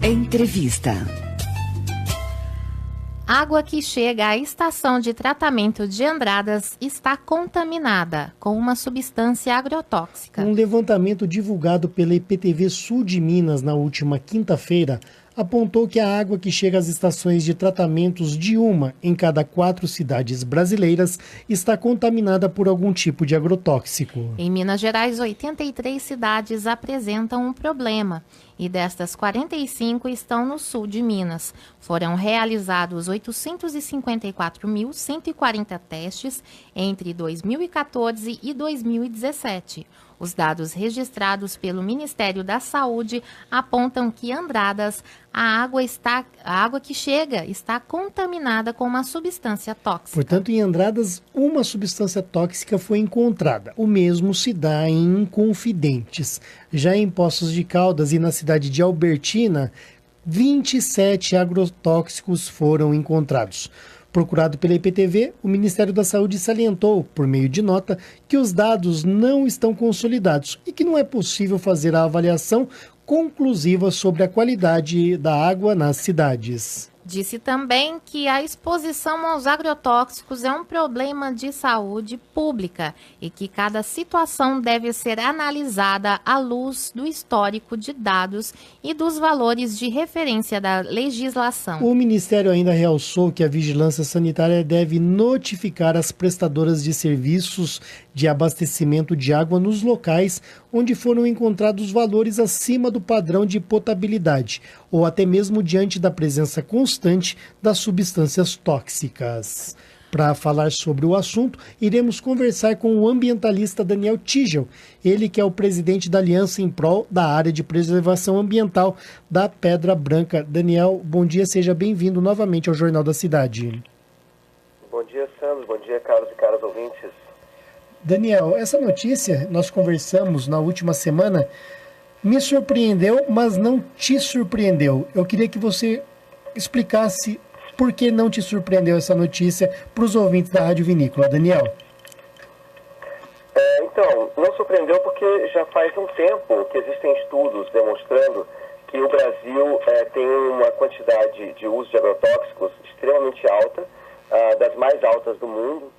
Entrevista. Água que chega à estação de tratamento de Andradas está contaminada com uma substância agrotóxica. Um levantamento divulgado pela IPTV Sul de Minas na última quinta-feira apontou que a água que chega às estações de tratamentos de uma em cada 4 cidades brasileiras está contaminada por algum tipo de agrotóxico. Em Minas Gerais, 83 cidades apresentam um problema e destas 45 estão no sul de Minas. Foram realizados 854.140 testes entre 2014 e 2017. Os dados registrados pelo Ministério da Saúde apontam que Andradas, a água que chega está contaminada com uma substância tóxica. Portanto, em Andradas, uma substância tóxica foi encontrada. O mesmo se dá em Inconfidentes. Já em Poços de Caldas e na cidade de Albertina, 27 agrotóxicos foram encontrados. Procurado pela IPTV, o Ministério da Saúde salientou, por meio de nota, que os dados não estão consolidados e que não é possível fazer a avaliação conclusiva sobre a qualidade da água nas cidades. Disse também que a exposição aos agrotóxicos é um problema de saúde pública e que cada situação deve ser analisada à luz do histórico de dados e dos valores de referência da legislação. O Ministério ainda realçou que a vigilância sanitária deve notificar as prestadoras de serviços de abastecimento de água nos locais onde foram encontrados valores acima do padrão de potabilidade ou até mesmo diante da presença constante das substâncias tóxicas. Para falar sobre o assunto, iremos conversar com o ambientalista Daniel Tigel, ele que é o presidente da Aliança em Prol da Área de Preservação Ambiental da Pedra Branca. Daniel, bom dia, seja bem-vindo novamente ao Jornal da Cidade. Bom dia, Sandro, bom dia, caros e caras ouvintes. Daniel, essa notícia, nós conversamos na última semana, me surpreendeu, mas não te surpreendeu. Eu queria que você explicasse por que não te surpreendeu essa notícia para os ouvintes da Rádio Vinícola. Daniel. Então, não surpreendeu porque já faz um tempo que existem estudos demonstrando que o Brasil tem uma quantidade de uso de agrotóxicos extremamente alta, das mais altas do mundo.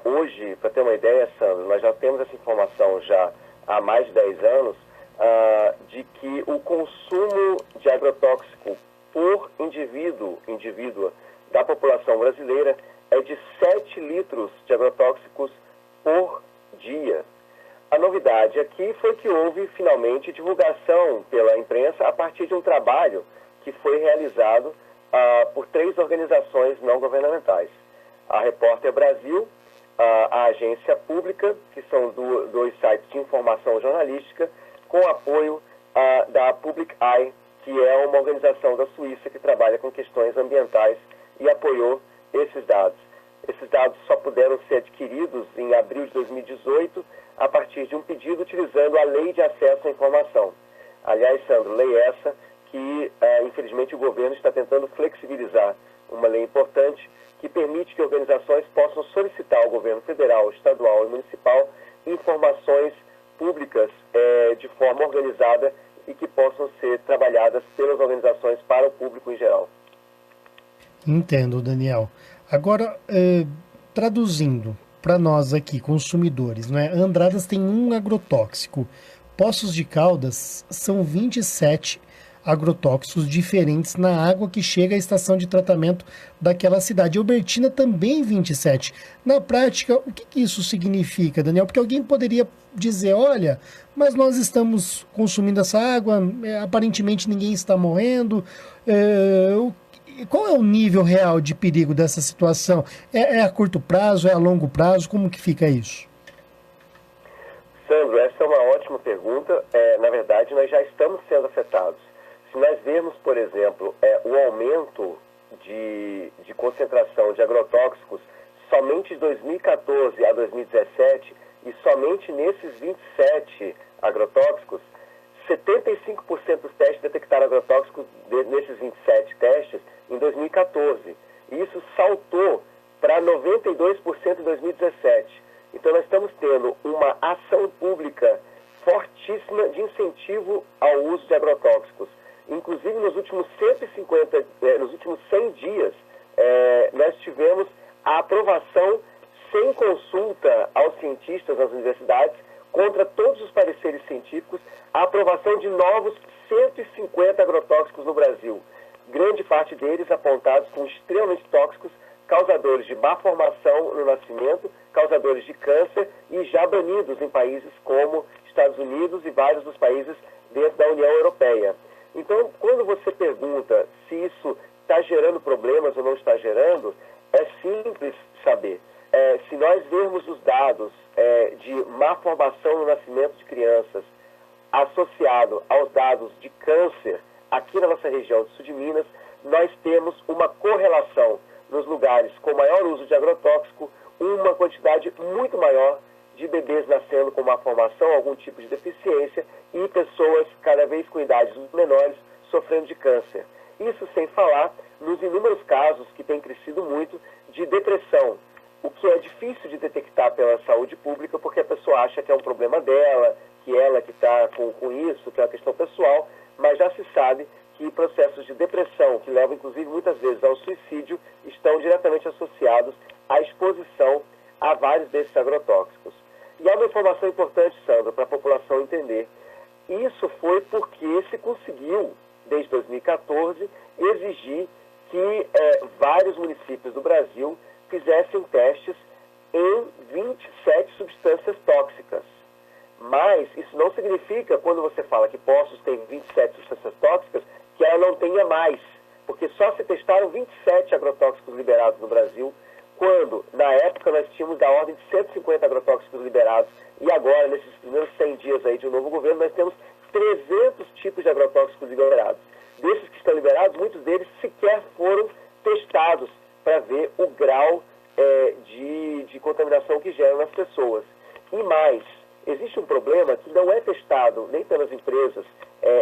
Hoje, para ter uma ideia, Sandro, nós já temos essa informação já há mais de 10 anos, de que o consumo de agrotóxico por indivíduo da população brasileira é de 7 litros de agrotóxicos por dia. A novidade aqui foi que houve finalmente divulgação pela imprensa a partir de um trabalho que foi realizado por 3 organizações não governamentais. A Repórter Brasil, a Agência Pública, que são dois sites de informação jornalística, com apoio da Public Eye, que é uma organização da Suíça que trabalha com questões ambientais e apoiou esses dados. Esses dados só puderam ser adquiridos em abril de 2018 a partir de um pedido utilizando a Lei de Acesso à Informação. Aliás, Sandro, lei essa que, infelizmente, o governo está tentando flexibilizar, uma lei importante que permite que organizações possam solicitar ao governo federal, estadual e municipal informações públicas de forma organizada e que possam ser trabalhadas pelas organizações para o público em geral. Entendo, Daniel. Agora, traduzindo para nós aqui, consumidores, não é? Andradas tem um agrotóxico. Poços de Caldas são 27 agrotóxicos diferentes na água que chega à estação de tratamento daquela cidade. Albertina também 27. Na prática, o que isso significa, Daniel? Porque alguém poderia dizer, olha, mas nós estamos consumindo essa água, aparentemente ninguém está morrendo. Qual é o nível real de perigo dessa situação? É a curto prazo, é a longo prazo? Como que fica isso? Sandro, essa é uma ótima pergunta. Na verdade, nós já estamos sendo afetados. Se nós vermos, por exemplo, o aumento de concentração de agrotóxicos somente de 2014 a 2017, e somente nesses 27 agrotóxicos, 75% dos testes detectaram agrotóxicos nesses 27 testes em 2014. E isso saltou para 92% em 2017. Então nós estamos tendo uma ação pública fortíssima de incentivo ao uso de agrotóxicos. Inclusive, nos últimos 100 dias, nós tivemos a aprovação sem consulta aos cientistas nas universidades, contra todos os pareceres científicos, a aprovação de novos 150 agrotóxicos no Brasil. Grande parte deles apontados como extremamente tóxicos, causadores de má formação no nascimento, causadores de câncer e já banidos em países como Estados Unidos e vários dos países dentro da União Europeia. Então, quando você pergunta se isso está gerando problemas ou não está gerando, é simples saber. Se nós vermos os dados de má formação no nascimento de crianças associado aos dados de câncer aqui na nossa região do sul de Minas, nós temos uma correlação nos lugares com maior uso de agrotóxico, uma quantidade muito maior de bebês nascendo com má formação, algum tipo de deficiência, e pessoas cada vez com idades menores sofrendo de câncer. Isso sem falar nos inúmeros casos que têm crescido muito de depressão, o que é difícil de detectar pela saúde pública, porque a pessoa acha que é um problema dela, que ela que está com isso, que é uma questão pessoal, mas já se sabe que processos de depressão, que levam inclusive muitas vezes ao suicídio, estão diretamente associados à exposição a vários desses agrotóxicos. E há uma informação importante, Sandro, para a população entender. Isso foi porque se conseguiu, desde 2014, exigir que vários municípios do Brasil fizessem testes em 27 substâncias tóxicas. Mas isso não significa, quando você fala que Poços tem 27 substâncias tóxicas, que ela não tenha mais. Porque só se testaram 27 agrotóxicos liberados no Brasil, quando, na época, nós tínhamos da ordem de 150 agrotóxicos liberados, e agora, nesses primeiros 100 dias aí de um novo governo, nós temos 300 tipos de agrotóxicos liberados. Desses que estão liberados, muitos deles sequer foram testados para ver o grau de contaminação que geram nas pessoas. E mais, existe um problema que não é testado nem pelas empresas,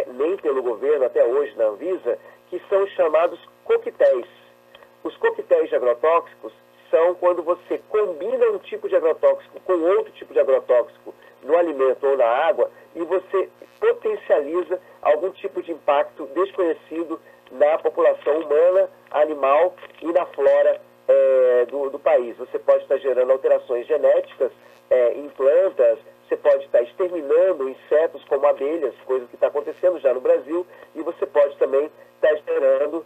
nem pelo governo até hoje na Anvisa, que são os chamados coquetéis. Os coquetéis de agrotóxicos são quando você combina um tipo de agrotóxico com outro tipo de agrotóxico no alimento ou na água e você potencializa algum tipo de impacto desconhecido na população humana, animal e na flora do país. Você pode estar gerando alterações genéticas em plantas, você pode estar exterminando insetos como abelhas, coisa que está acontecendo já no Brasil, e você pode também estar gerando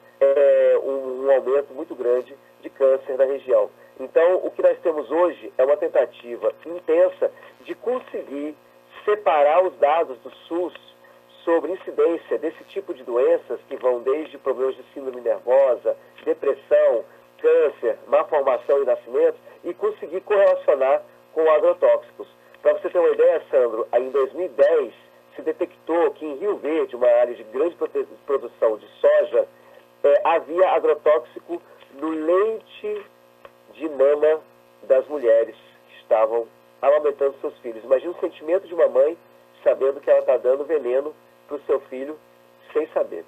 um aumento muito grande de câncer na região. Então, o que nós temos hoje é uma tentativa intensa de conseguir separar os dados do SUS sobre incidência desse tipo de doenças que vão desde problemas de síndrome nervosa, depressão, câncer, má formação e nascimentos, e conseguir correlacionar com agrotóxicos. Para você ter uma ideia, Sandro, aí em 2010 se detectou que em Rio Verde, uma área de grande produção de soja, havia agrotóxico no leite de mama das mulheres que estavam amamentando seus filhos. Imagina o sentimento de uma mãe sabendo que ela está dando veneno para o seu filho sem saber.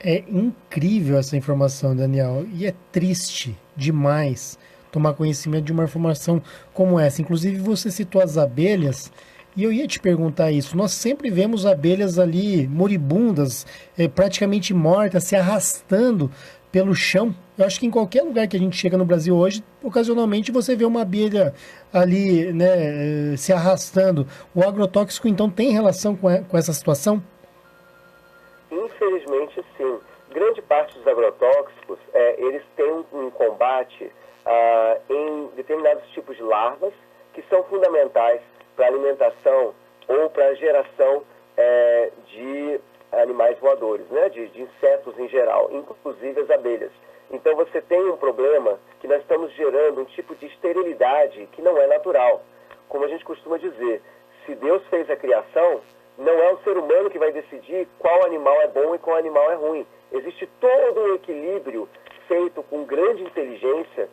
É incrível essa informação, Daniel, e é triste demais tomar conhecimento de uma informação como essa. Inclusive, você citou as abelhas, e eu ia te perguntar isso. Nós sempre vemos abelhas ali moribundas, praticamente mortas, se arrastando pelo chão. Eu acho que em qualquer lugar que a gente chega no Brasil hoje, ocasionalmente você vê uma abelha ali, né, se arrastando. O agrotóxico, então, tem relação com essa situação? Infelizmente, sim. Grande parte dos agrotóxicos, eles têm um combate em determinados tipos de larvas que são fundamentais para a alimentação ou para a geração de animais voadores, né? de insetos em geral, inclusive as abelhas. Então você tem um problema que nós estamos gerando um tipo de esterilidade que não é natural. Como a gente costuma dizer, se Deus fez a criação, não é o ser humano que vai decidir qual animal é bom e qual animal é ruim. Existe todo um equilíbrio feito com grande inteligência,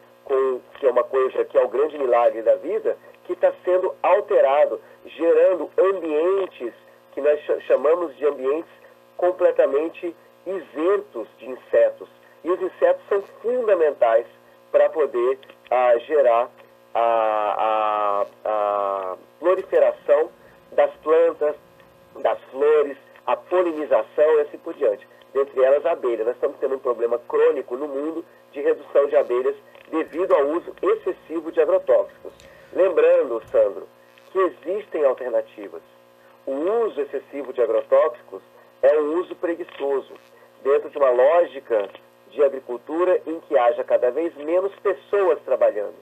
que é uma coisa que é o grande milagre da vida, que está sendo alterado, gerando ambientes que nós chamamos de ambientes completamente isentos de insetos. E os insetos são fundamentais para poder gerar a proliferação das plantas, das flores, a polinização e assim por diante. Dentre elas, a abelha. Nós estamos tendo um problema crônico no mundo de redução de abelhas devido ao uso excessivo de agrotóxicos. Lembrando, Sandro, que existem alternativas. O uso excessivo de agrotóxicos é um uso preguiçoso, dentro de uma lógica de agricultura em que haja cada vez menos pessoas trabalhando.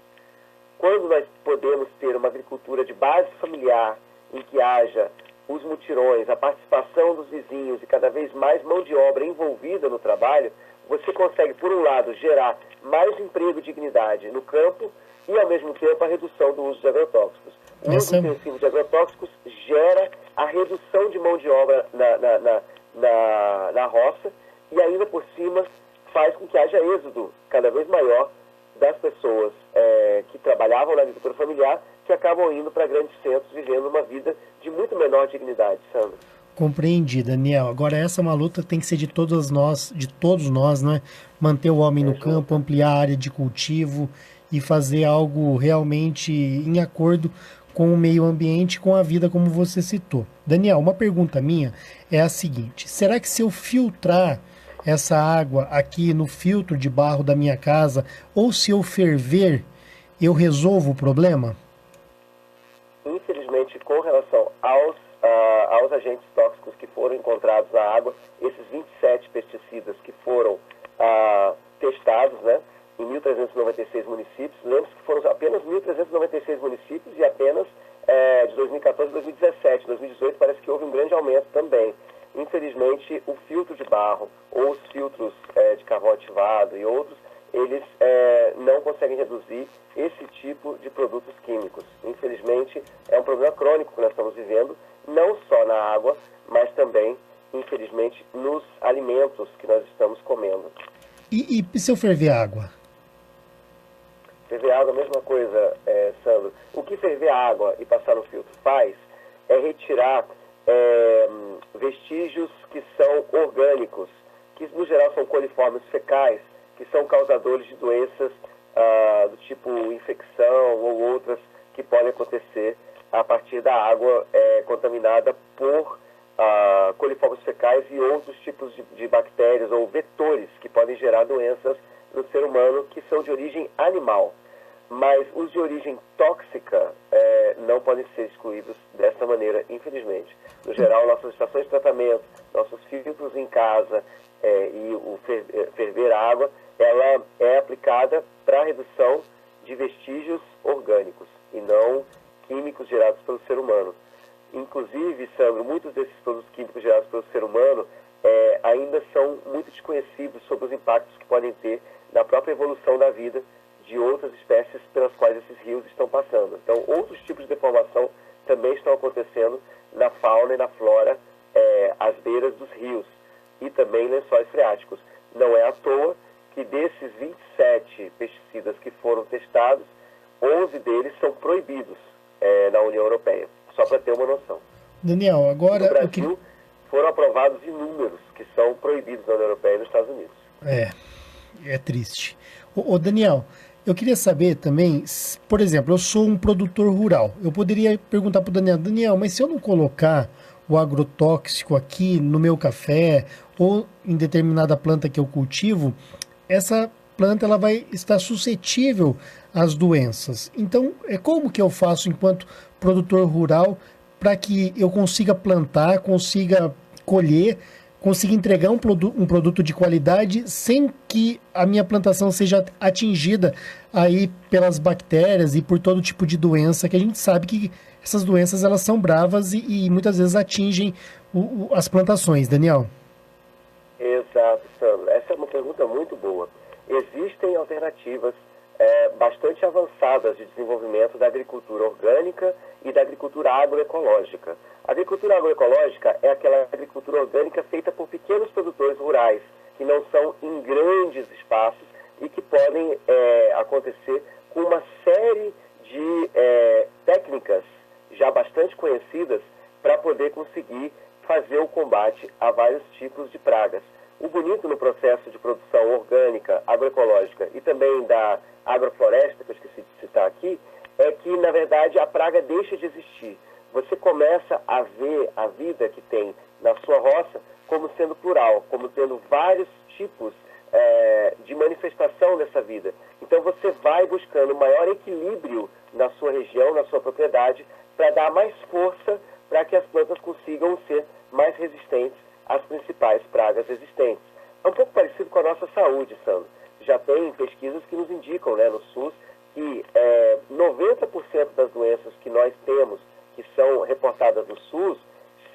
Quando nós podemos ter uma agricultura de base familiar, em que haja os mutirões, a participação dos vizinhos e cada vez mais mão de obra envolvida no trabalho, você consegue, por um lado, gerar mais emprego e dignidade no campo e, ao mesmo tempo, a redução do uso de agrotóxicos. O uso intensivo de agrotóxicos gera a redução de mão de obra na roça e, ainda por cima, faz com que haja êxodo cada vez maior das pessoas que trabalhavam na agricultura familiar, que acabam indo para grandes centros, vivendo uma vida de muito menor dignidade, Sandro. Compreendi, Daniel. Agora essa é uma luta que tem que ser de todos nós, né? Manter o homem no campo, ampliar a área de cultivo e fazer algo realmente em acordo com o meio ambiente, com a vida, como você citou. Daniel, uma pergunta minha é a seguinte: será que se eu filtrar essa água aqui no filtro de barro da minha casa, ou se eu ferver, eu resolvo o problema? Infelizmente, com relação aos agentes tóxicos que foram encontrados na água, esses 27 pesticidas que foram testados, né, em 1.396 municípios, lembre-se que foram apenas 1.396 municípios e apenas de 2014 a 2017. 2018 parece que houve um grande aumento também. Infelizmente, o filtro de barro ou os filtros de carvão ativado e outros, eles não conseguem reduzir esse tipo de produtos químicos. Infelizmente, é um problema crônico que nós estamos vivendo, não só na água, mas também, infelizmente, nos alimentos que nós estamos comendo. E se eu ferver água? Ferver água, a mesma coisa, Sandro. O que ferver água e passar no filtro faz é retirar vestígios que são orgânicos, que no geral são coliformes fecais, que são causadores de doenças do tipo infecção ou outras que podem acontecer a partir da água contaminada por coliformes fecais e outros tipos de bactérias ou vetores que podem gerar doenças no ser humano que são de origem animal. Mas os de origem tóxica não podem ser excluídos dessa maneira, infelizmente. No geral, nossas estações de tratamento, nossos filtros em casa e o ferver água, ela é aplicada para a redução de vestígios orgânicos e não químicos gerados pelo ser humano. Inclusive, Sandro, muitos desses produtos químicos gerados pelo ser humano ainda são muito desconhecidos sobre os impactos que podem ter na própria evolução da vida de outras espécies pelas quais esses rios estão passando. Então, outros tipos de deformação também estão acontecendo na fauna e na flora às beiras dos rios e também lençóis freáticos. Não é à toa que desses 27 pesticidas que foram testados, 11 deles são proibidos na União Europeia, só para ter uma noção. Daniel, agora... No Brasil, foram aprovados inúmeros que são proibidos na União Europeia e nos Estados Unidos. É triste. Ô Daniel, eu queria saber também, por exemplo, eu sou um produtor rural. Eu poderia perguntar para o Daniel, mas se eu não colocar o agrotóxico aqui no meu café ou em determinada planta que eu cultivo, essa planta ela vai estar suscetível às doenças. Então, como que eu faço enquanto produtor rural para que eu consiga plantar, consiga colher, consiga entregar um produto de qualidade sem que a minha plantação seja atingida aí pelas bactérias e por todo tipo de doença, que a gente sabe que essas doenças elas são bravas e muitas vezes atingem as plantações. Daniel? Exato, Sandro. Essa é uma pergunta muito boa. Existem alternativas bastante avançadas de desenvolvimento da agricultura orgânica e da agricultura agroecológica. A agricultura agroecológica é aquela agricultura orgânica feita por pequenos produtores rurais, que não são em grandes espaços e que podem acontecer com uma série de técnicas já bastante conhecidas para poder conseguir fazer o combate a vários tipos de pragas. O bonito no processo de produção orgânica, agroecológica e também da agrofloresta, que eu esqueci de citar aqui, é que, na verdade, a praga deixa de existir. Você começa a ver a vida que tem na sua roça como sendo plural, como tendo vários tipos de manifestação dessa vida. Então você vai buscando maior equilíbrio na sua região, na sua propriedade, para dar mais força para que as plantas consigam ser mais resistentes às principais pragas existentes. É um pouco parecido com a nossa saúde, Sandro. Já tem pesquisas que nos indicam, né, no SUS, que 90% das doenças que nós temos, que são reportadas no SUS,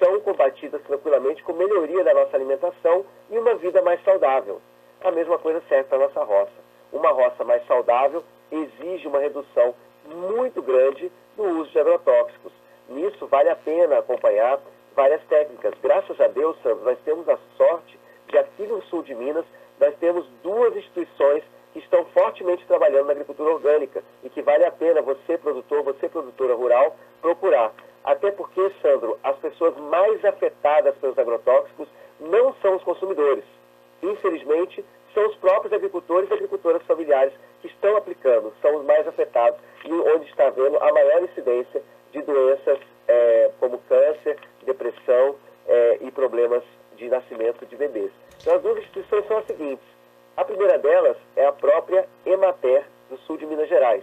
são combatidas tranquilamente com melhoria da nossa alimentação e uma vida mais saudável. A mesma coisa serve para a nossa roça. Uma roça mais saudável exige uma redução muito grande do uso de agrotóxicos. Nisso vale a pena acompanhar várias técnicas. Graças a Deus, Sandro, nós temos a sorte de aqui no sul de Minas, nós temos duas instituições que estão fortemente trabalhando na agricultura orgânica e que vale a pena você, produtor, você, produtora rural, procurar. Até porque, Sandro, as pessoas mais afetadas pelos agrotóxicos não são os consumidores. Infelizmente, são os próprios agricultores e agricultoras familiares que estão aplicando, são os mais afetados e onde está havendo a maior incidência de doenças como câncer, depressão e problemas de nascimento de bebês. Então, as duas instituições são as seguintes. A primeira delas é a própria Emater do sul de Minas Gerais.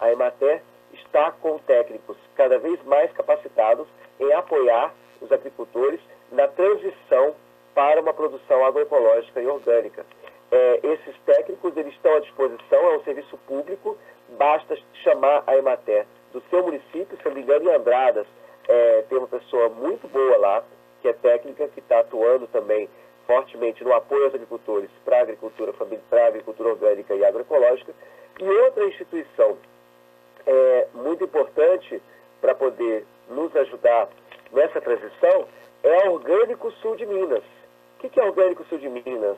A Emater está com técnicos cada vez mais capacitados em apoiar os agricultores na transição para uma produção agroecológica e orgânica. Esses técnicos eles estão à disposição, é um serviço público, basta chamar a Emater do seu município, se não me engano, em Andradas, tem uma pessoa muito boa lá, que é técnica, que está atuando também fortemente no apoio aos agricultores para a agricultura orgânica e agroecológica. E outra instituição muito importante para poder nos ajudar nessa transição é a Orgânico Sul de Minas. O que é a Orgânico Sul de Minas,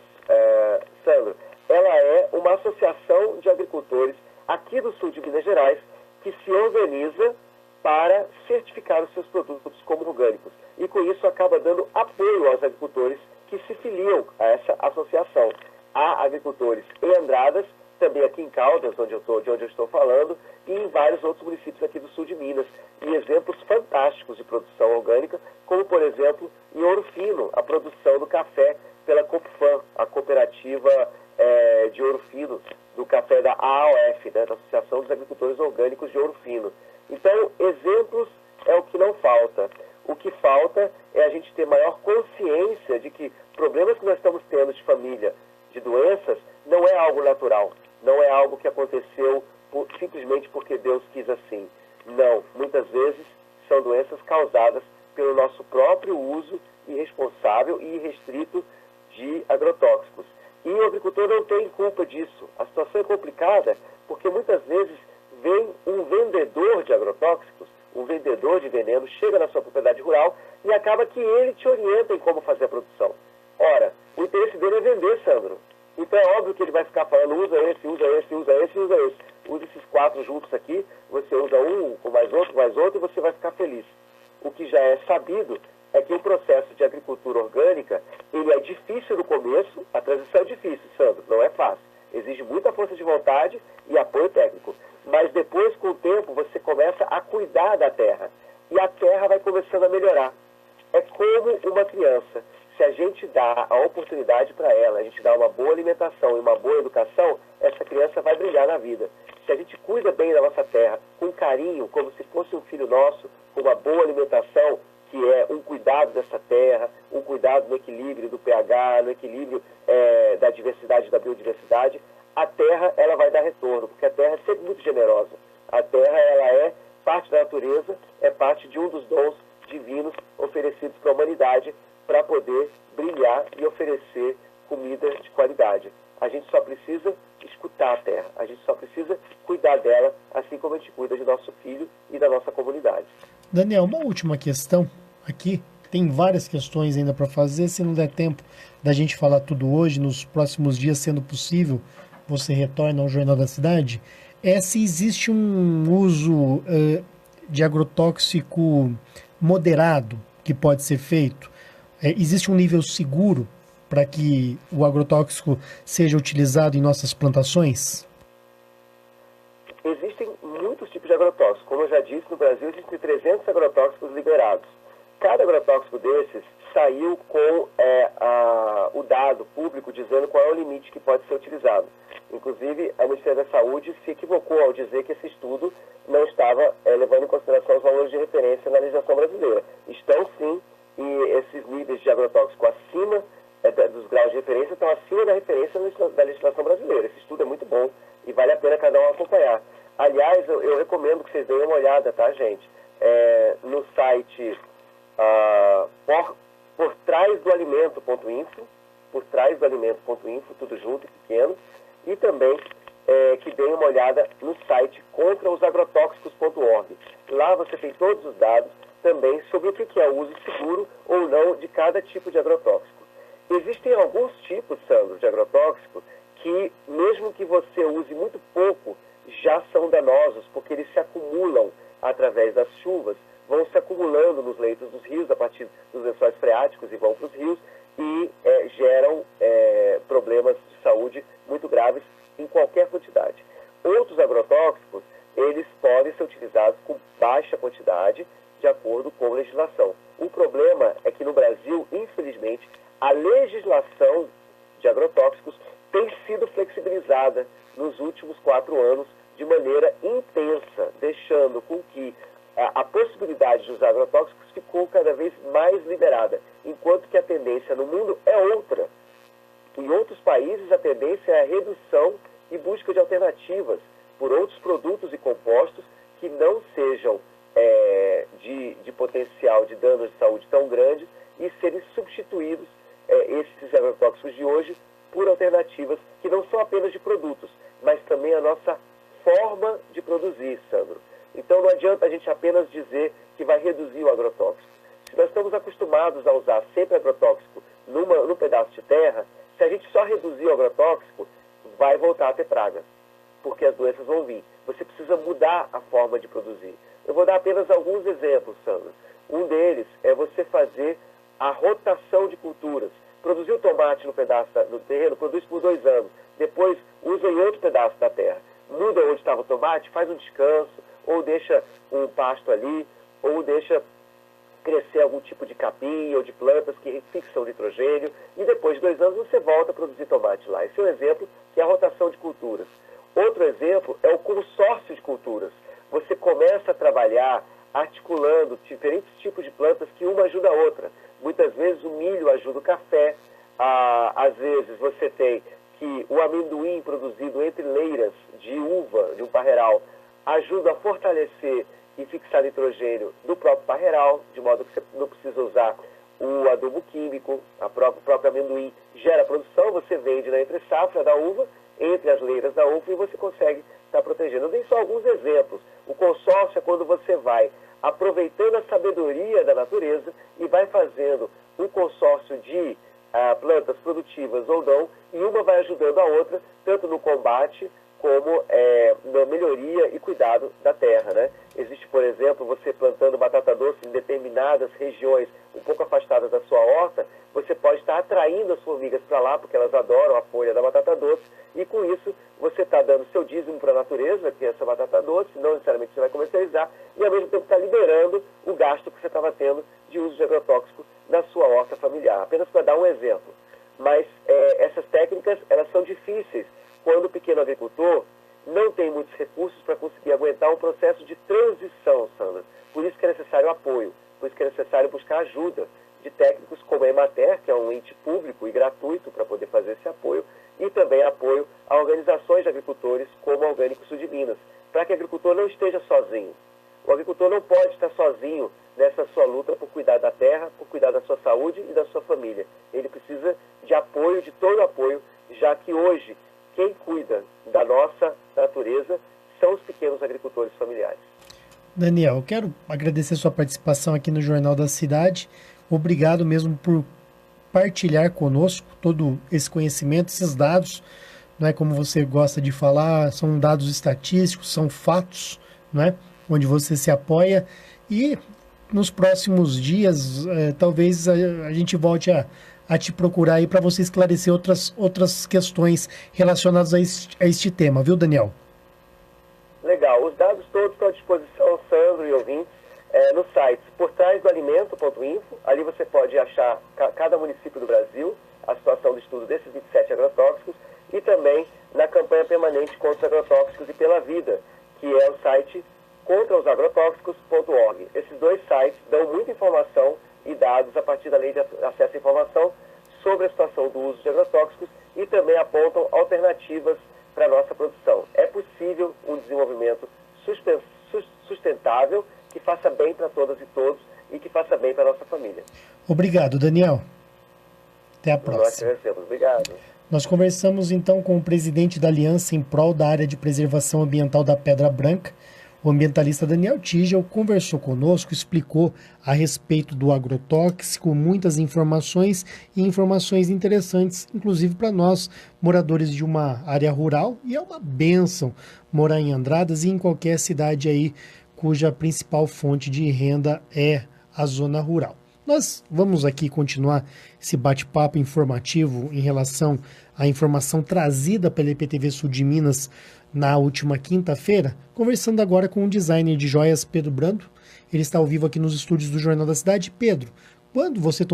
Sandro? Ela é uma associação de agricultores aqui do sul de Minas Gerais que se organiza para certificar os seus produtos como orgânicos. E com isso acaba dando apoio aos agricultores que se filiam a essa associação. Há agricultores em Andradas, também aqui em Caldas, de onde eu estou falando, e em vários outros municípios aqui do sul de Minas. E exemplos fantásticos de produção orgânica, como, por exemplo, em Ouro Fino, a produção do café pela Copfam, a cooperativa de Ouro Fino, do café da AOF, né, da Associação dos Agricultores Orgânicos de Ouro Fino. Então, exemplos é o que não falta. O que falta é a gente ter maior consciência de que problemas que nós estamos tendo de família, de doenças, não é algo natural. Não é algo que aconteceu simplesmente porque Deus quis assim. Não. Muitas vezes são doenças causadas pelo nosso próprio uso irresponsável e irrestrito de agrotóxicos. E o agricultor não tem culpa disso. A situação é complicada porque muitas vezes vem um vendedor de agrotóxicos, um vendedor de veneno, chega na sua propriedade rural e acaba que ele te orienta em como fazer a produção. Ora, o interesse dele é vender, Sandro. Então é óbvio que ele vai ficar falando, usa esse, usa esse, usa esse, usa esse. Usa esses 4 juntos aqui, você usa um com mais outro e você vai ficar feliz. O que já é sabido é que o processo de agricultura orgânica, ele é difícil no começo, a transição é difícil, Sandro, não é fácil. Exige muita força de vontade e apoio técnico. Mas depois, com o tempo, você começa a cuidar da terra. E a terra vai começando a melhorar. É como uma criança. Se a gente dá a oportunidade para ela, a gente dá uma boa alimentação e uma boa educação, essa criança vai brilhar na vida. Se a gente cuida bem da nossa terra, com carinho, como se fosse um filho nosso, com uma boa alimentação, que é um cuidado dessa terra, um cuidado no equilíbrio do pH, no equilíbrio da diversidade, da biodiversidade, a terra ela vai dar retorno, porque a terra é sempre muito generosa. A terra ela é parte da natureza, é parte de um dos dons divinos oferecidos para a humanidade para poder brilhar e oferecer comida de qualidade. A gente só precisa escutar a terra, a gente só precisa cuidar dela, assim como a gente cuida de nosso filho e da nossa comunidade. Daniel, uma última questão aqui. Tem várias questões ainda para fazer. Se não der tempo da gente falar tudo hoje, nos próximos dias, sendo possível, você retorna ao Jornal da Cidade. Se existe um uso de agrotóxico moderado que pode ser feito. Existe um nível seguro para que o agrotóxico seja utilizado em nossas plantações? Existem muitos tipos de agrotóxicos. Como eu já disse, no Brasil existem 300 agrotóxicos liberados. Cada agrotóxico desses saiu com o dado público dizendo qual é o limite que pode ser utilizado. Inclusive, o Ministério da Saúde se equivocou ao dizer que esse estudo não estava levando em consideração os valores de referência na legislação brasileira. Estão sim, e esses níveis de agrotóxico acima dos graus de referência estão acima da referência da legislação brasileira. Esse estudo é muito bom e vale a pena cada um acompanhar. Aliás, eu recomendo que vocês deem uma olhada, tá, gente? No site por trás do alimento.info, tudo junto e pequeno, e também que deem uma olhada no site contraosagrotóxicos.org. Lá você tem todos os dados também sobre o que é o uso seguro ou não de cada tipo de agrotóxico. Existem alguns tipos, Sandro, de agrotóxico que, mesmo que você use muito pouco, já são danosos, porque eles se acumulam através das chuvas, vão se acumulando nos leitos dos rios, a partir dos lençóis freáticos, e vão para os rios, e geram problemas de saúde muito graves em qualquer quantidade. Outros agrotóxicos, eles podem ser utilizados com baixa quantidade, de acordo com a legislação. O problema é que no Brasil, infelizmente, a legislação de agrotóxicos tem sido flexibilizada nos últimos 4 anos de maneira intensa, deixando com que a possibilidade de usar agrotóxicos ficou cada vez mais liberada, enquanto que a tendência no mundo é outra. Em outros países, a tendência é a redução e busca de alternativas por outros produtos e compostos que não sejam de potencial de danos de saúde tão grande e serem substituídos, esses agrotóxicos de hoje, por alternativas que não são apenas de produtos, mas também a nossa forma de produzir, Sandro. Então não adianta a gente apenas dizer que vai reduzir o agrotóxico. Se nós estamos acostumados a usar sempre agrotóxico num pedaço de terra, se a gente só reduzir o agrotóxico, vai voltar a ter praga, porque as doenças vão vir. Você precisa mudar a forma de produzir. Eu vou dar apenas alguns exemplos, Sandro. Um deles é você fazer a rotação de culturas. Produzir o tomate no pedaço do terreno, produz por 2 anos. Depois usa em outro pedaço da terra. Muda onde estava o tomate, faz um descanso, ou deixa um pasto ali, ou deixa crescer algum tipo de capim ou de plantas que fixam nitrogênio, e depois de 2 anos você volta a produzir tomate lá. Esse é um exemplo que é a rotação de culturas. Outro exemplo é o consórcio de culturas. Você começa a trabalhar articulando diferentes tipos de plantas que uma ajuda a outra. Muitas vezes o milho ajuda o café, às vezes você tem que o amendoim produzido entre leiras de uva, de um parreiral, ajuda a fortalecer e fixar nitrogênio do próprio parreiral, de modo que você não precisa usar o adubo químico, o próprio amendoim gera produção, você vende na entre-safra da uva, entre as leiras da uva, e você consegue estar protegendo. Eu dei só alguns exemplos. O consórcio é quando você vai aproveitando a sabedoria da natureza e vai fazendo um consórcio de plantas produtivas ou não, e uma vai ajudando a outra, tanto no combate como na melhoria e cuidado da terra, né? Existe, por exemplo, você plantando batata doce em determinadas regiões um pouco afastadas da sua horta, você pode estar atraindo as formigas para lá, porque elas adoram a folha da batata doce, e com isso você está dando seu dízimo para a natureza, que é essa batata doce, não necessariamente você vai comercializar, e ao mesmo tempo está liberando o gasto que você estava tendo de uso de agrotóxico na sua horta familiar. Apenas para dar um exemplo. Mas essas técnicas, elas são difíceis quando o pequeno agricultor não tem muitos recursos para conseguir aguentar um processo de transição, Sandra. Por isso que é necessário apoio, por isso que é necessário buscar ajuda de técnicos como a Emater, que é um ente público e gratuito para poder fazer esse apoio, e também apoio a organizações de agricultores como a Orgânico Sul de Minas, para que o agricultor não esteja sozinho. O agricultor não pode estar sozinho nessa sua luta por cuidar da terra, por cuidar da sua saúde e da sua família. Ele precisa de apoio, de todo apoio, já que hoje quem cuida da nossa natureza são os pequenos agricultores familiares. Daniel, eu quero agradecer sua participação aqui no Jornal da Cidade. Obrigado mesmo por partilhar conosco todo esse conhecimento, esses dados, não é como você gosta de falar, são dados estatísticos, são fatos, não é? Onde você se apoia, e nos próximos dias talvez a gente volte a te procurar aí para você esclarecer outras questões relacionadas a este tema, viu, Daniel? Legal, os dados todos estão à disposição, Sandro e ouvintes. no site portraisdoalimento.info. Ali você pode achar cada município do Brasil, a situação do estudo desses 27 agrotóxicos, e também na campanha permanente contra os agrotóxicos e pela vida, que é o site contraosagrotóxicos.org. Esses dois sites dão muita informação e dados a partir da Lei de Acesso à Informação sobre a situação do uso de agrotóxicos e também apontam alternativas para a nossa produção. É possível um desenvolvimento sustentável que faça bem para todas e todos e que faça bem para a nossa família. Obrigado, Daniel. Até a próxima. Nós agradecemos. Obrigado. Nós conversamos então com o presidente da Aliança em Prol da Área de Preservação Ambiental da Pedra Branca. O ambientalista Daniel Tigel conversou conosco, explicou a respeito do agrotóxico, muitas informações e informações interessantes, inclusive para nós, moradores de uma área rural, e é uma bênção morar em Andradas e em qualquer cidade aí cuja principal fonte de renda é a zona rural. Nós vamos aqui continuar esse bate-papo informativo em relação à informação trazida pela EPTV Sul de Minas na última quinta-feira, conversando agora com o designer de joias Pedro Brando. Ele está ao vivo aqui nos estúdios do Jornal da Cidade. Pedro, quando você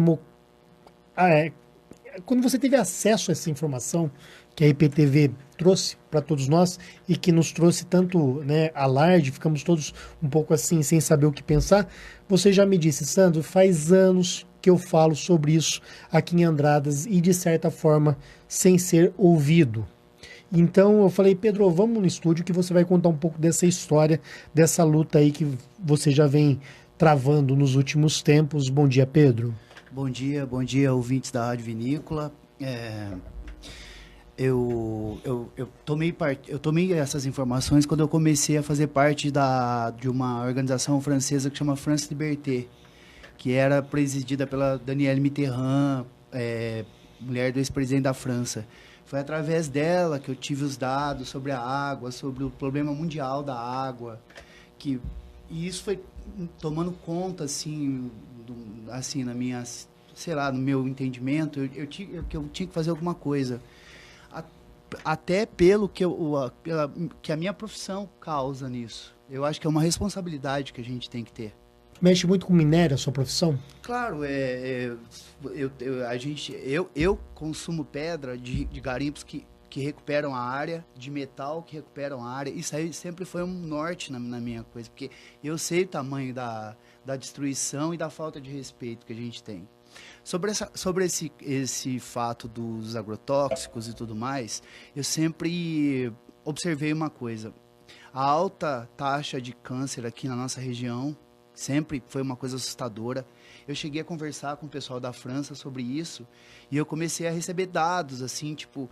teve acesso a essa informação que a EPTV trouxe para todos nós e que nos trouxe tanto, né, alarde, ficamos todos um pouco assim, sem saber o que pensar, você já me disse: Sandro, faz anos que eu falo sobre isso aqui em Andradas e, de certa forma, sem ser ouvido. Então eu falei: Pedro, vamos no estúdio que você vai contar um pouco dessa história, dessa luta aí que você já vem travando nos últimos tempos. Bom dia, Pedro. Bom dia, ouvintes da Rádio Vinícola. Eu tomei essas informações quando eu comecei a fazer parte de uma organização francesa que chama France Liberté, que era presidida pela Danielle Mitterrand, mulher do ex-presidente da França. Foi através dela que eu tive os dados sobre a água, sobre o problema mundial da água, e isso foi tomando conta, assim, na minha, sei lá, no meu entendimento, eu tinha que fazer alguma coisa. Até pelo que a minha profissão causa nisso. Eu acho que é uma responsabilidade que a gente tem que ter. Mexe muito com minério a sua profissão? Claro, eu consumo pedra de garimpos que recuperam a área, de metal que recuperam a área. Isso aí sempre foi um norte na minha coisa, porque eu sei o tamanho da destruição e da falta de respeito que a gente tem. Sobre esse fato dos agrotóxicos e tudo mais, eu sempre observei uma coisa. A alta taxa de câncer aqui na nossa região sempre foi uma coisa assustadora. Eu cheguei a conversar com o pessoal da França sobre isso e eu comecei a receber dados, assim, tipo,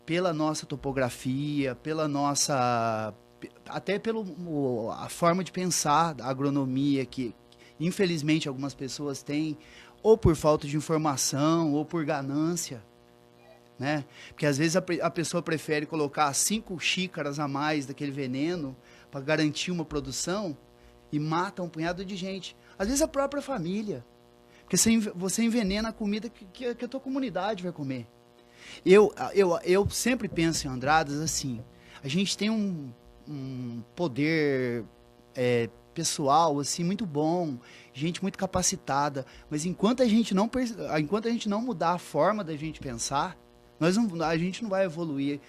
pela nossa topografia, até a forma de pensar da agronomia que, infelizmente, algumas pessoas têm, ou por falta de informação, ou por ganância, né? Porque às vezes a pessoa prefere colocar 5 xícaras a mais daquele veneno para garantir uma produção e mata um punhado de gente. Às vezes a própria família. Porque você envenena a comida que a tua comunidade vai comer. Eu sempre penso em Andradas assim, a gente tem um poder pessoal assim muito bom, gente muito capacitada, mas enquanto a gente não mudar a forma da gente pensar, a gente não vai evoluir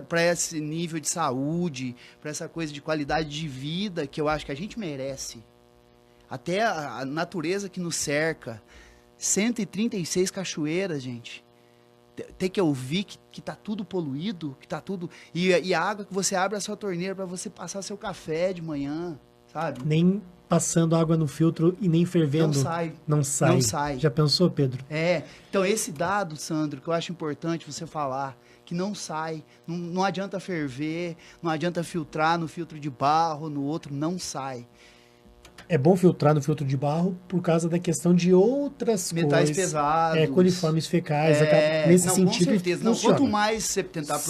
para esse nível de saúde, para essa coisa de qualidade de vida que eu acho que a gente merece. Até a natureza que nos cerca, 136 cachoeiras, gente. Ter que ouvir que tá tudo poluído, que tá tudo... E a água que você abre a sua torneira para você passar seu café de manhã, sabe? Nem passando água no filtro e nem fervendo. Não sai. Já pensou, Pedro? Então esse dado, Sandro, que eu acho importante você falar, que não sai, não adianta ferver, não adianta filtrar no filtro de barro, no outro, não sai. É bom filtrar no filtro de barro por causa da questão de outras metais coisas. Pesados. Coliformes fecais. Nesse sentido, com certeza. Quanto mais você tentar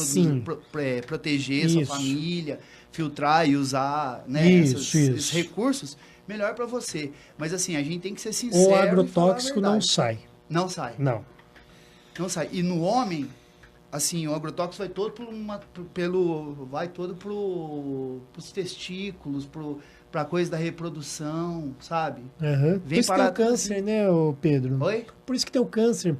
proteger sua família, filtrar e usar, né, esses recursos, melhor para você. Mas assim, a gente tem que ser sincero. O agrotóxico não sai. Não sai. Não sai. E no homem, assim, o agrotóxico vai todo pros testículos, para coisa da reprodução, sabe? Por Vem isso que tem o câncer, né, ô Pedro? Oi? Por isso que tem o câncer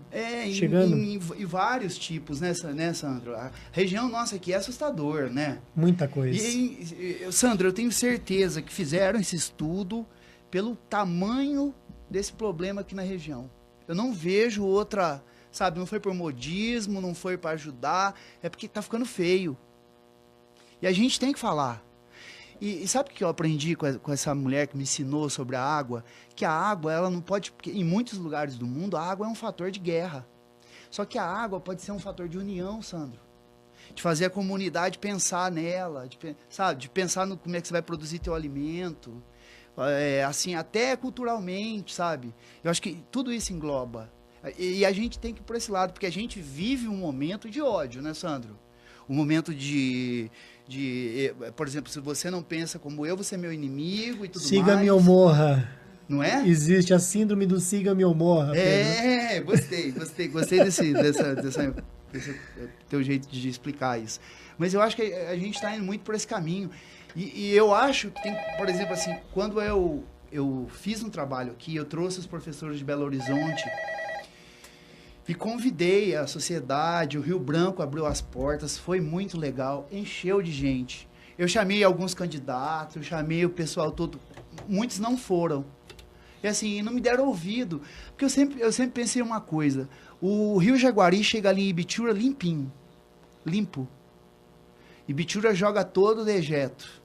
chegando. Em vários tipos, né, Sandro? A região nossa aqui é assustador, né? Muita coisa. Sandro, eu tenho certeza que fizeram esse estudo pelo tamanho desse problema aqui na região. Eu não vejo outra, sabe? Não foi por modismo, não foi para ajudar, é porque tá ficando feio. E a gente tem que falar. E sabe o que eu aprendi com essa mulher que me ensinou sobre a água? Que a água, ela não pode... Porque em muitos lugares do mundo, a água é um fator de guerra. Só que a água pode ser um fator de união, Sandro. De fazer a comunidade pensar nela, sabe? De pensar no como é que você vai produzir teu alimento. Assim, até culturalmente, sabe? Eu acho que tudo isso engloba. E a gente tem que ir por esse lado, porque a gente vive um momento de ódio, né, Sandro? Um momento por exemplo, se você não pensa como eu, você é meu inimigo e tudo mais. Siga-me ou morra. Não é? Existe a síndrome do siga-me ou morra. Gostei desse teu jeito de explicar isso. Mas eu acho que a gente está indo muito por esse caminho. E eu acho que tem, por exemplo, assim, quando eu fiz um trabalho aqui, eu trouxe os professores de Belo Horizonte e convidei a sociedade, o Rio Branco abriu as portas, foi muito legal, encheu de gente. Eu chamei alguns candidatos, eu chamei o pessoal todo, muitos não foram. E assim, não me deram ouvido, porque eu sempre pensei uma coisa, o Rio Jaguari chega ali em Ibitura limpinho, limpo. Ibitura joga todo o dejeto.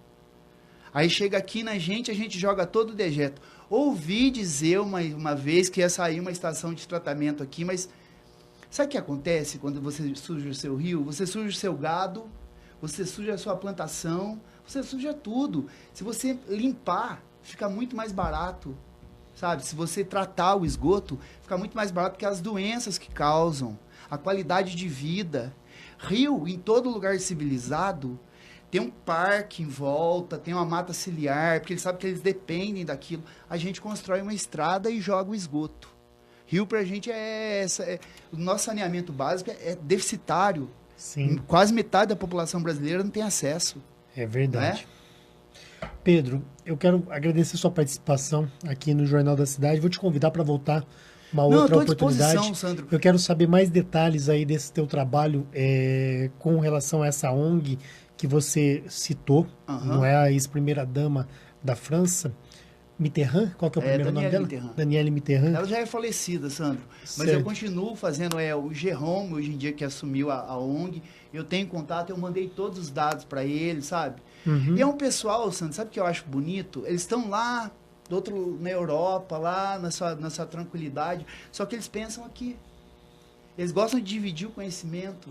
Aí chega aqui na gente, a gente joga todo o dejeto. Ouvi dizer uma vez que ia sair uma estação de tratamento aqui, mas sabe o que acontece quando você suja o seu rio? Você suja o seu gado, você suja a sua plantação, você suja tudo. Se você limpar, fica muito mais barato, sabe? Se você tratar o esgoto, fica muito mais barato que as doenças que causam, a qualidade de vida. Rio, em todo lugar civilizado, tem um parque em volta, tem uma mata ciliar, porque eles sabem que eles dependem daquilo. A gente constrói uma estrada e joga o esgoto. Rio pra gente o nosso saneamento básico é deficitário. Sim. Quase metade da população brasileira não tem acesso. É verdade. Pedro, eu quero agradecer sua participação aqui no Jornal da Cidade. Vou te convidar para voltar uma outra oportunidade. Sandro. Eu quero saber mais detalhes aí desse teu trabalho com relação a essa ONG que você citou, não é a ex-primeira-dama da França, Mitterrand? Qual que é o primeiro nome dela? Danielle Mitterrand. Ela já é falecida, Sandro. Mas eu continuo fazendo, o Jerome, hoje em dia, que assumiu a ONG, eu tenho contato, eu mandei todos os dados para ele, sabe? E é um pessoal, Sandro, sabe o que eu acho bonito? Eles estão lá, na Europa, lá na sua tranquilidade, só que eles pensam aqui. Eles gostam de dividir o conhecimento.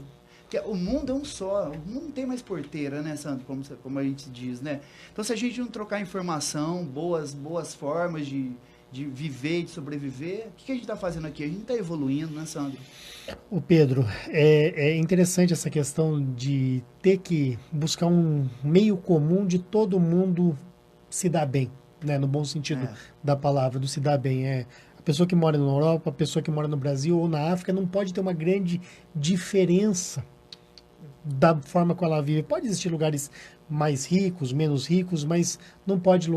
Porque o mundo é um só, o mundo não tem mais porteira, né, Sandro, como a gente diz, né? Então, se a gente não trocar informação, boas formas de viver e de sobreviver, o que a gente está fazendo aqui? A gente está evoluindo, né, Sandro? O Pedro, é interessante essa questão de ter que buscar um meio comum de todo mundo se dar bem, né, no bom sentido da palavra, do se dar bem. A pessoa que mora na Europa, a pessoa que mora no Brasil ou na África não pode ter uma grande diferença da forma como ela vive. Pode existir lugares mais ricos, menos ricos, mas não pode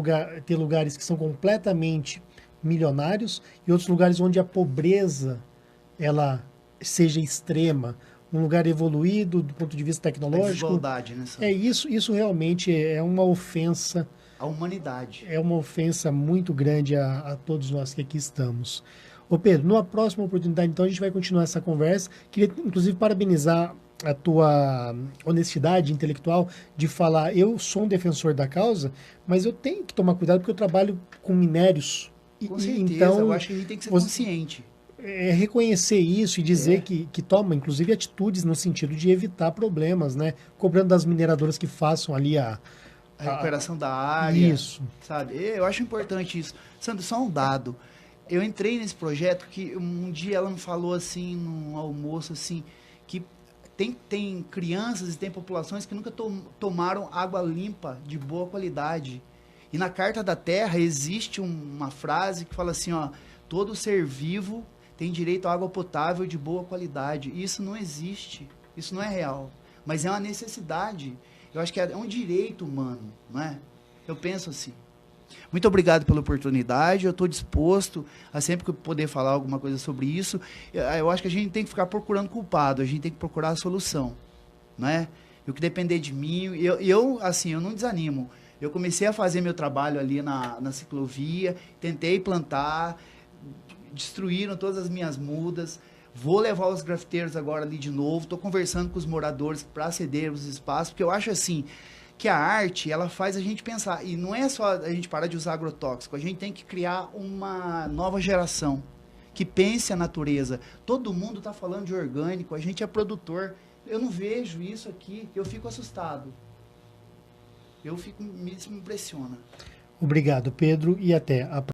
ter lugares que são completamente milionários e outros lugares onde a pobreza ela seja extrema. Um lugar evoluído do ponto de vista tecnológico. A desigualdade, né, Sandro? Isso realmente é uma ofensa. A humanidade. É uma ofensa muito grande a todos nós que aqui estamos. Ô Pedro, numa próxima oportunidade, então, a gente vai continuar essa conversa. Queria, inclusive, parabenizar a tua honestidade intelectual de falar, eu sou um defensor da causa, mas eu tenho que tomar cuidado porque eu trabalho com minérios. Com certeza, então, eu acho que a gente tem que ser consciente. Reconhecer isso e dizer que toma, inclusive, atitudes no sentido de evitar problemas, né? Cobrando das mineradoras que façam ali a recuperação da área. Isso. Sabe? Eu acho importante isso. Sandro, só um dado. Eu entrei nesse projeto que um dia ela me falou assim, num almoço, assim, que tem crianças e tem populações que nunca tomaram água limpa, de boa qualidade. E na Carta da Terra existe uma frase que fala assim, todo ser vivo tem direito à água potável de boa qualidade. E isso não existe. Isso não é real. Mas é uma necessidade. Eu acho que é um direito humano, não é? Eu penso assim. Muito obrigado pela oportunidade, eu estou disposto a sempre que eu poder falar alguma coisa sobre isso. Eu acho que a gente tem que ficar procurando culpado, a gente tem que procurar a solução, não é? E o que depender de mim, assim, eu não desanimo. Eu comecei a fazer meu trabalho ali na ciclovia, tentei plantar, destruíram todas as minhas mudas, vou levar os grafiteiros agora ali de novo, estou conversando com os moradores para ceder os espaços, porque eu acho assim, que a arte, ela faz a gente pensar, e não é só a gente parar de usar agrotóxico, a gente tem que criar uma nova geração que pense a natureza. Todo mundo está falando de orgânico, a gente é produtor, eu não vejo isso aqui, eu fico assustado. Isso me impressiona. Obrigado, Pedro, e até a próxima.